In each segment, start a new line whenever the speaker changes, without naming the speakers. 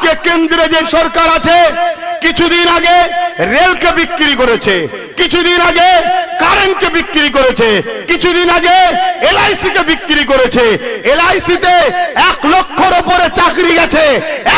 আজকে কেন্দ্রে যে সরকার আছে কিছুদিন আগে রেলকে বিক্রি করেছে, কিছুদিন আগে কারেন্টকে বিক্রি করেছে, কিছুদিন আগে এলআইসি কে বিক্রি করেছে। এলআইসিতে 1 লক্ষের উপরে চাকরি গেছে,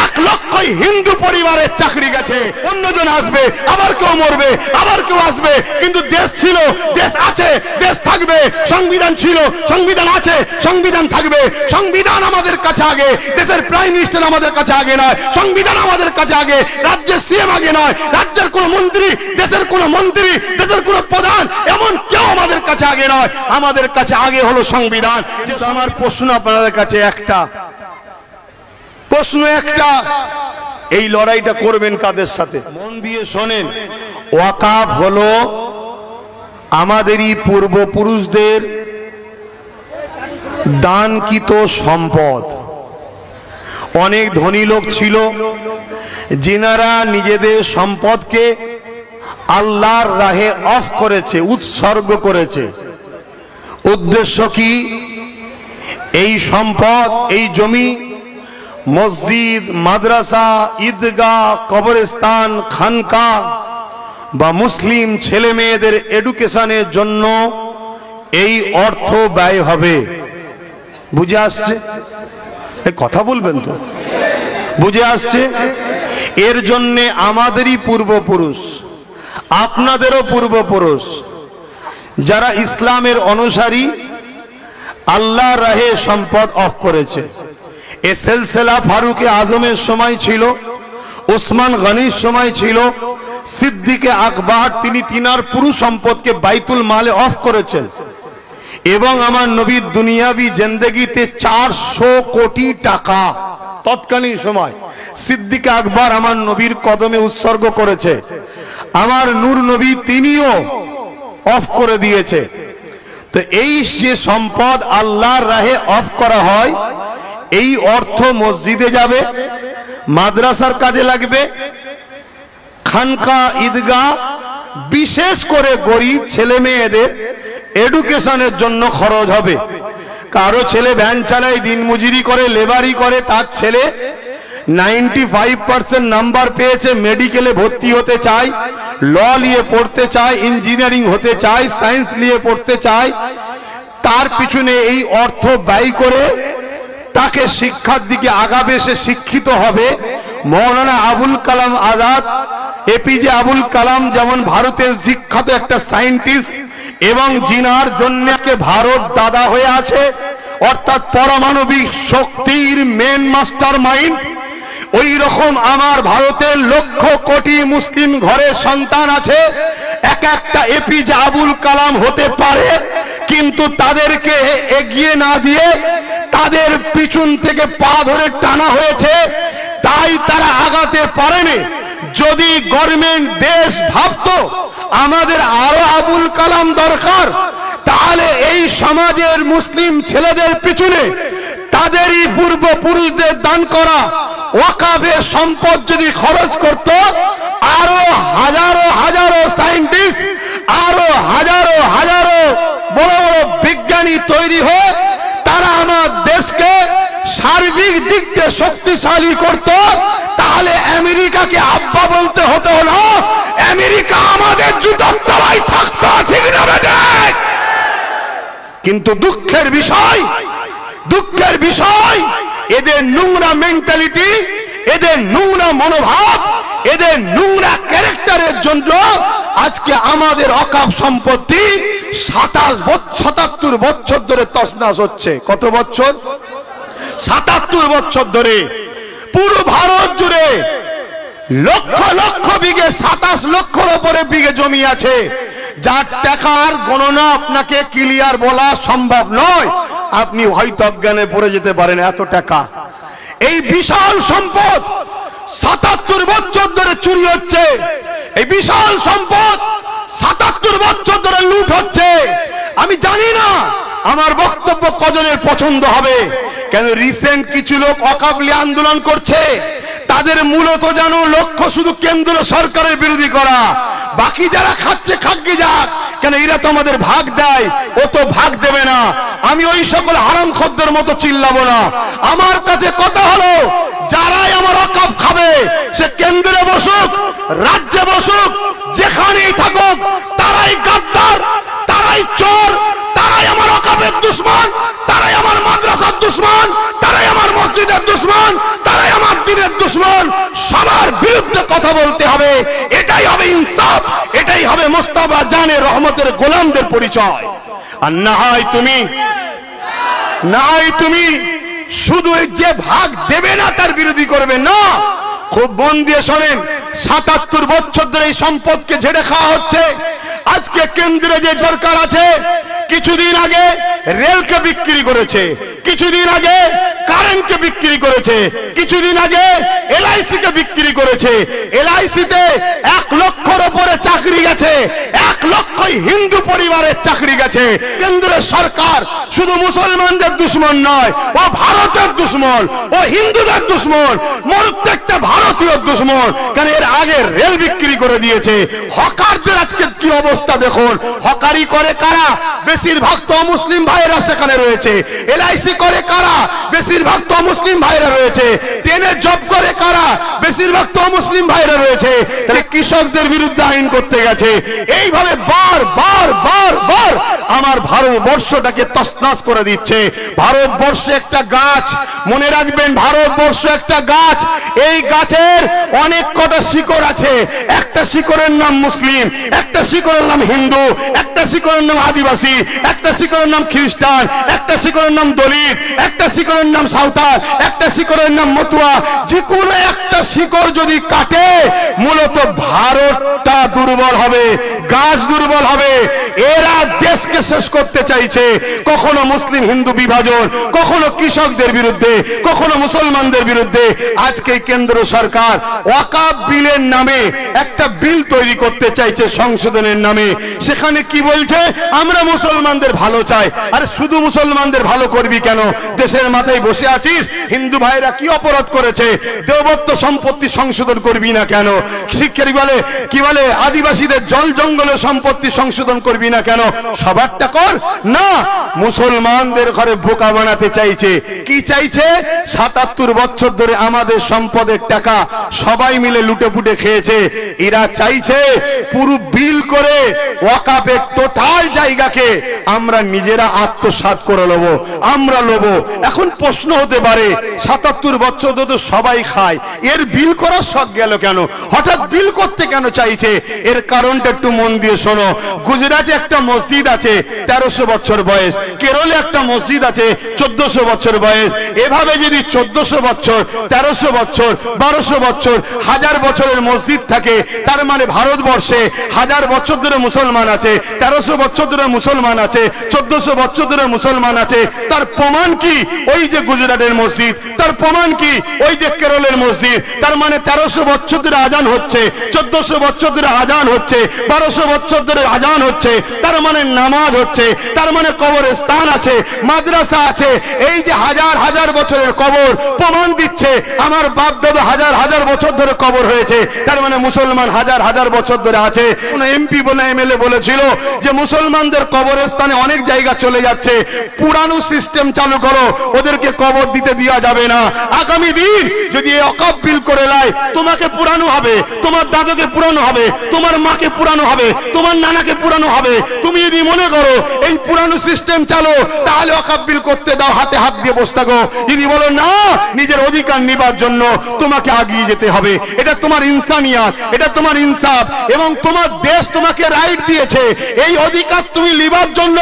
1 লক্ষই হিন্দু পরিবারের চাকরি গেছে। অন্যজন আসবে, আবার কেউ মরবে, আবার কেউ আসবে, কিন্তু দেশ ছিল, দেশ আছে, দেশ থাকবে। সংবিধান ছিল, সংবিধান আছে, সংবিধান থাকবে। সংবিধান আমাদের কাছে আগে, দেশের প্রাইম মিনিস্টার আমাদের কাছে আগে নয়, সংবিধান আমাদের কাছে আগে, রাজ্যের সিএম আগে নয়, রাজ্যের কোন মন্ত্রী, দেশের কোন মন্ত্রী, দেশের কোন প্রধান, এমন কেউ আমাদের কাছে আগে নয়। আমাদের কাছে আগে হলো সংবিধান। আমার প্রশ্ন আপনাদের কাছে একটা, প্রশ্ন একটা, এই লড়াইটা করবেন কাদের সাথে? মন দিয়ে শোনেন। ওয়াকাফ হলো আমাদেরই পূর্বপুরুষদের দানকৃত সম্পদ। অনেক ধনী লোক ছিল যিনারা নিজেদের সম্পদকে আল্লাহর রাহে অফ করেছে, উৎসর্গ করেছে। উদ্দেশ্য কি? এই সম্পদ, এই জমি মসজিদ, মাদ্রাসা, ঈদগাহ, কবরস্থান, খানকা বা মুসলিম ছেলে মেয়েদের এডুকেশনের জন্য এই অর্থ ব্যয় হবে। বুঝে আসছে? কথা বলবেন তো? বুঝে আসছে? এর জন্য আমাদেরই পূর্বপুরুষ, আপনাদেরও পূর্বপুরুষ যারা ইসলামের অনুসারী আল্লাহর রাহে সম্পদ অফ করেছে। এ সিলসিলা ফারুকে আজমের সময় ছিল, ওসমান গনির সময় ছিল, সিদ্দিকে আকবর তিনি তিনার পুরো সম্পদকে বাইতুল মালে অফ করেছেন। এবং আমার নবীর দুনিয়াবি জিন্দেগিতে 400 কোটি টাকা তৎকালীন সময় সিদ্দিকে আকবর আমার নবীর কদমে উৎসর্গ করেছে। আমার নূর নবী তিনিও অফ করে দিয়েছে। তো এই যে সম্পদ আল্লাহর রাহে অফ করা হয়, এই অর্থ মসজিদে যাবে, মাদ্রাসার কাজে লাগবে, খানকা, ঈদগাহ, বিশেষ করে গরিব ছেলে মেয়েদের এডুকেশনের জন্য খরচ হবে। কারো ছেলে ভ্যান চালায়, দিনমজুরি করে, লেবারি করে, তার ছেলে 95% নাম্বার পেয়েছে, মেডিকেলে ভর্তি হতে চায়, ল নিয়ে পড়তে চায়, ইঞ্জিনিয়ারিং হতে চায়, সায়েন্স নিয়ে পড়তে চায়, তার পিছনে এই অর্থ ব্যয় করে তাকে শিক্ষার দিকে আগাবে, সে শিক্ষিত হবে। মৌলানা আবুল কালাম আজাদ, এপিজে আবুল কালাম যেমন ভারতের বিখ্যাত একটা সায়েন্টিস্ট এবং জিনার জন্য ভারত দাদা হয়ে আছে, অর্থাৎ পারমাণবিক শক্তির মেন মাস্টার মাইন্ড, ওই রকম আমার ভারতের লক্ষ কোটি মুসলিম ঘরে সন্তান আছে। এক একটা এপিজে আবুল কালাম হতে পারে, কিন্তু তাদেরকে এগিয়ে না দিয়ে তাদের পিছন থেকে পা ধরে টানা হয়েছে, তাই তারা আগাতে পারেনি। যদি গভর্নমেন্ট দেশ ভাবতো আমাদের আরো আবুল কালাম দরকার, তাহলে এই সমাজের মুসলিম ছেলেদের পিছনে তাদেরই পূর্বপুরুষদের দান করা ওয়াকাফের সম্পদ যদি খরচ করত, আরো হাজারো হাজারো সায়েন্টিস্ট, আরো হাজারো হাজারো বড় বড় বিজ্ঞানী তৈরি হয়ে তারা আমার দেশকে সার্বিক দিক দিয়ে শক্তিশালী করত। তাহলে আমেরিকাকে আব্বা বলতে হতো না, আমেরিকা আমাদের জুতার তলায় থাকতো, ঠিক না বেটা? কিন্তু দুঃখের বিষয়, দুঃখের বিষয়, এদের নোংরা মেন্টালিটি, এদের নোংরা মনোভাব, এদের নোংরা ক্যারেক্টারের জন্য আজকে আমাদের অকাপ সম্পত্তি 77 বছর ধরে তছনছ হচ্ছে। কত বছর? 77 বছর ধরে পুরো ভারত জুড়ে লক্ষ লক্ষ বিঘে, 27 লক্ষের উপরে বিঘে জমি আছে, যার টাকার গণনা আপনাকে ক্লিয়ার বলা সম্ভব নয়। আপনি হয়তো অজ্ঞানে পড়ে যেতে পারেন, এত টাকা। এই বিশাল সম্পদ 77 বছর ধরে চুরি হচ্ছে, এই বিশাল সম্পদ 77 বছর ধরে লুট হচ্ছে। আমি জানি না আমার বক্তব্য কজনের পছন্দ হবে, কেন রিসেন্ট কিছু লোক অকাবলি আন্দোলন করছে, তাদের মূলত যেন লক্ষ্য শুধু কেন্দ্র সরকারের বিরোধী করা। বাকি যারা খাচ্ছে খাগি যাক, কেন এরা তো আমাদের ভাগ দেয়, ও তো ভাগ দেবে না। আমি ওই সকল হারামখোরদের মতো চিল্লাবো না। আমার কাছে কথা হলো, যারাই আমার অকাপ খাবে হবে, সে কেন্দ্রে বসুক, রাজ্যে বসুক, যেখানেই থাকুক, তারাই গাদ্দার, তারাই চোর, তারাই আমার ওয়াকফের দুশমন, তারাই আমার মাদ্রাসার দুশমন, তারাই আমার মসজিদের দুশমন, তারাই আমার দ্বীনের দুশমন। সবার বিরুদ্ধে কথা বলতে হবে, এটাই হবে ইনসাফ, এটাই হবে মোস্তফা জানে রহমতের গোলামদের পরিচয়। আর না হয় তুমি শুধু যে ভাগ দেবে না তার বিরোধী করবে না। খুব মন দিয়ে শোনেন, ৭৭ বছর ধরে এই সম্পদকে ঝেড়ে খাওয়া হচ্ছে। আজকে কেন্দ্রে যে সরকার আছে, কিছুদিন আগে রেলকে বিক্রি করেছে, কিছুদিন আগে কারেন্টকে বিক্রি করেছে, কিছুদিন আগে এলআইসি কে বিক্রি করেছে। এলআইসিতে 1 লক্ষর উপরে চাকরি গেছে, 1 লক্ষই হিন্দু পরিবারের চাকরি গেছে। কেন্দ্রের সরকার শুধু মুসলমানদের দুশমন নয়, ও ভারতের দুশমন, ও হিন্দুদের দুশমন, প্রত্যেকটা ভারতীয় দুশমন। কারণ এর আগে রেল বিক্রি করে দিয়েছে। হকারদের আজকে কি অবস্থা দেখুন। হকারি করে কারা? বেশিরভাগ তো মুসলিম ভাইরা সেখানে রয়েছে। এলআইসি করে কারা? বেশিরভাগ তো মুসলিম ভাইরা রয়েছে। ট্রেনে জব করে কারা? বেশিরভাগ তো মুসলিম ভাইরা রয়েছে। তাহলে কৃষকদের বিরুদ্ধে আইন করতে গেছে। এইভাবে বার বার বার বার আমার ভারতবর্ষটাকে তছনছ করে দিচ্ছে। ভারতবর্ষ একটা গাছ, মনে রাখবেন, ভারতবর্ষ একটা গাছ। এই গাছের অনেক কটা শিকড় আছে। একটা শিকড়ের নাম মুসলিম, একটা শিকড়ের নাম হিন্দু, একটা শিকড়ের নাম আদিবাসী, একটা শিকড়ের নাম খ্রিস্টান, একটা শিকড়ের নাম দলিত, একটা শিকড়ের নাম সাঁওতাল, একটা শিকড়ের নাম মতুয়া। যে কোনো একটা শিকড় যদি কাটে, মূলত ভারতটা দুর্বল হবে, গাছ দুর্বল হবে। এরা দেশকে শেষ করতে চাইছে। কখনো মুসলিম হিন্দু বিভাজন, কখনো কৃষকদের বিরুদ্ধে, কখনো মুসলমানদের বিরুদ্ধে। আজকে কেন্দ্র সরকার ওয়াকফ বিলের নামে একটা বিল তৈরি করতে চাইছে সংশোধনের নামে। সেখানে কি বলছে? আমরা মুসলমানদের ভালো চাই। আরে শুধু মুসলমানদের ভালো করবি কেন? দেশের মাথায় বসে আছিস, হিন্দু ভাইরা কি অপরাধ করেছে? দেবত্ব সম্পত্তি সংশোধন করবি না কেন? শিক্ষারি বলে কি বলে, আদিবাসীদের জল জঙ্গলের সম্পত্তি সংশোধন করবি না কেন? সবারটা কর না। মুসলমানদের ঘরে বোকা বানাতে চাইছে। কি চাইছে? ৭৭ বছর ধরে আমাদের সম্পদের টাকা সবাই মিলে লুটে পুটে খেয়েছে। এরা চাইছে পুরো বিল করে ওয়াকফের টোটাল জায়গাকে আমরা নিজেরা আত্মসাৎ করে নেব, আমরা নেব। এখন প্রশ্ন হতে পারে, ৭৭ বছর ধরে তো সবাই খায়, এর বিল করার শখ গেল কেন? হঠাৎ বিল করতে কেন চাইছে? এর কারণটা একটু মন দিয়ে শোনো। গুজরাটে একটা মসজিদ আছে ১৩০০ বছর বয়স, কেরলে একটা মসজিদ আছে ১৪০০ বছর বয়স। এভাবে যদি ১৪০০ বছর, ১৩০০ বছর, ১২০০ বছর, 1000 বছরের মসজিদ থাকে, তার মানে ভারতবর্ষে 1000 বছর ধরে মুসলমান আছে, ১৩০০ বছর ধরে মুসলমান আছে, ১৪০০ বছর ধরে মুসলমান আছে। তার প্রমাণ কি? ওই যে গুজরাটের মসজিদ। তার প্রমাণ কি? ওই যে কেরলের মসজিদ। তার মানে ১৩০০ বছর ধরে আজান হচ্ছে, ১৪০০ বছর ধরে আজান হচ্ছে, ১২০০ বছর ধরে আজান হচ্ছে। তার মানে নামাজ হচ্ছে, তার মানে কবরস্থান আছে, মাদ্রাসা আছে। এই যে হাজার হাজার বছরের কবর প্রমাণ দিচ্ছে আমার বাপ দাদা হাজার হাজার বছর ধরে কবর হয়েছে। তার মানে মুসলমান হাজার হাজার বছর ধরে আছে। কোন এমপি বলে এমএলএ বলেছিল যে মুসলমানদের কবরস্থানে অনেক জায়গা চলে যাচ্ছে, পুরানো সিস্টেম চালু করো, ওদেরকে কবর দিতে দেওয়া যাবে না। আগামী দিন যদি এই ওয়াকফ বিল করে লাই, তোমাকে পুরানো হবে, তোমার দাদাকে পুরানো হবে, তোমার মাকে পুরানো হবে, তোমার নানাকে পুরানো হবে। তুমি যদি মনে করো এই পুরানো সিস্টেম চালো, তাহলে ওয়াকফ বিল করতে দাও, হাতে হাত দিয়ে বসে থাকো। যদি বলো না, নিজের অধিকার নিবার জন্য তোমাকে আগিয়ে যেতে হবে, এটা তোমার ইনসানিয়াত, এটা তোমার ইনসাফ, এবং তোমার দেশ তোমাকে রাইট দিয়েছে। এই অধিকার তুমি লিবার জন্য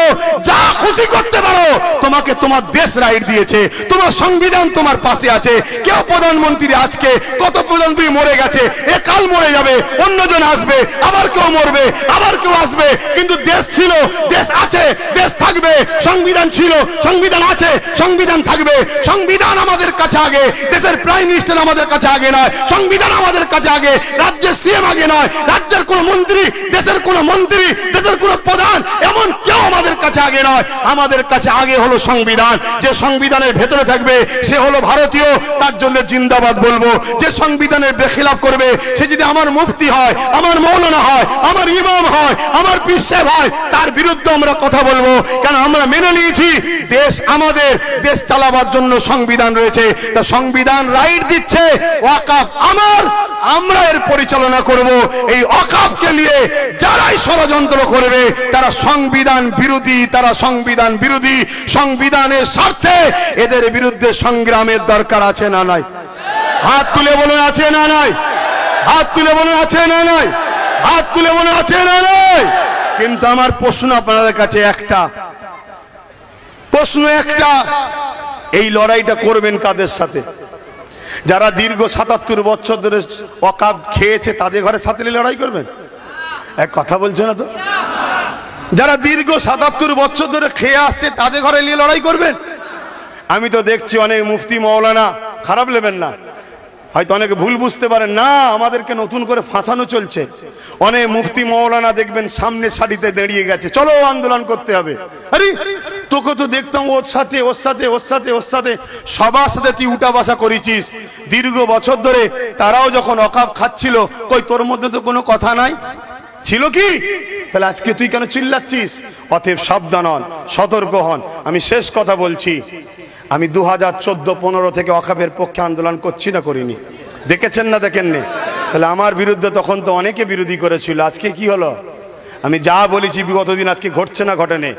যা খুশি করতে পারো, তোমাকে তোমার দেশ রাইট দিয়েছে, তোমার সংবিধান তোমার পাশে আছে। কেউ প্রধানমন্ত্রী আজকে, কত প্রধানমন্ত্রী মরে গেছে, এ কাল মরে যাবে, অন্যজন আসবে, আবার কেউ মরবে, আবার কেউ আসবে। কিন্তু দেশ ছিল, দেশ আছে, দেশ থাকবে। সংবিধান ছিল, সংবিধান আছে, সংবিধান থাকবে। সংবিধান আমাদের কাছে আগে, দেশের প্রাইম মিনিস্টার আমাদের কাছে আগে নয়, সংবিধান আমাদের কাছে আগে, রাজ্যের সিএম আগে নয়, রাজ্যের কোন মন্ত্রী, দেশের কোন মন্ত্রী, দেশের কোন প্রধান, এমন কেউ আমাদের আমাদের কাছে আগে নয়, আমাদের কাছে আগে হলো সংবিধান। যে সংবিধানের ভেতরে থাকবে সে হলো ভারতীয়, তার জন্য জিন্দাবাদ বলবো। যে সংবিধানের বেখিলাফ করবে সে যদি আমার মুফতি হয়, আমার মৌলানা হয়, আমার ইমাম হয়, আমার পীর সাহেব হয়, তার বিরুদ্ধে আমরা কথা বলবো। কারণ আমরা মেনে নিয়েছি দেশ আমাদের, দেশ চালাবার জন্য সংবিধান রয়েছে। তা সংবিধান রাইট দিচ্ছে ওয়াকফ আমার, আমরা এর পরিচালনা করব। এই ওয়াকফকে নিয়ে যারাই ষড়যন্ত্র করবে তারা সংবিধান বিরোধী, তারা সংবিধান বিরোধী। সংবিধানের স্বার্থে এদের বিরুদ্ধে সংগ্রামের দরকার আছে না নাই? হাত তুলে বলুন আছে না নাই? হাত তুলে বলুন আছে না নাই? হাত তুলে বলুন আছে না নাই? কিন্তু আমার প্রশ্ন আপনাদের কাছে একটা, প্রশ্ন একটা, এই লড়াইটা করবেন কাদের সাথে? যারা দীর্ঘ ৭৭ বছর ধরে ওয়াকফ খেয়েছে তাদের ঘরে সাথে লড়াই করবেন? এক কথা বলছে না তো? যারা দীর্ঘ ৭৭ বছর ধরে খেয়ে আসছে তাদের ঘরে নিয়ে লড়াই করবেন? আমি তো দেখছি অনেক মুফতি মৌলানা, খারাপ নেবেন না, হয়তো অনেকে ভুল বুঝতে পারেন না, আমাদেরকে নতুন করে ফাঁসানো চলছে। অনেক মুফতি মৌলানা দেখবেন সামনে সারিতে দাঁড়িয়ে গেছে, চলো আন্দোলন করতে হবে। আরে তোকে তো দেখতাম ওর সাথে ওর সাথে ওর সাথে ওর সাথে সবার সাথে তুই উঠা বসা করেছিস দীর্ঘ বছর ধরে। তারাও যখন ওয়াকফ খাচ্ছিল, কই তোর মধ্যে তো কোনো কথা নাই ছিল কি? তাহলে আজকে তুই কেন চিল্লাচ্ছিস? অতএব সাবধান হন, সতর্ক হন। আমি শেষ কথা বলছি, আমি 2014-15 থেকে ওয়াকফের পক্ষে আন্দোলন করছি না করিনি? দেখেছেন না দেখেননি? তাহলে আমার বিরুদ্ধে তখন তো অনেকে বিরোধী করেছিল। আজকে কি হলো? আমি যা বলেছি বিগত দিন আজকে ঘটছে না ঘটেনি?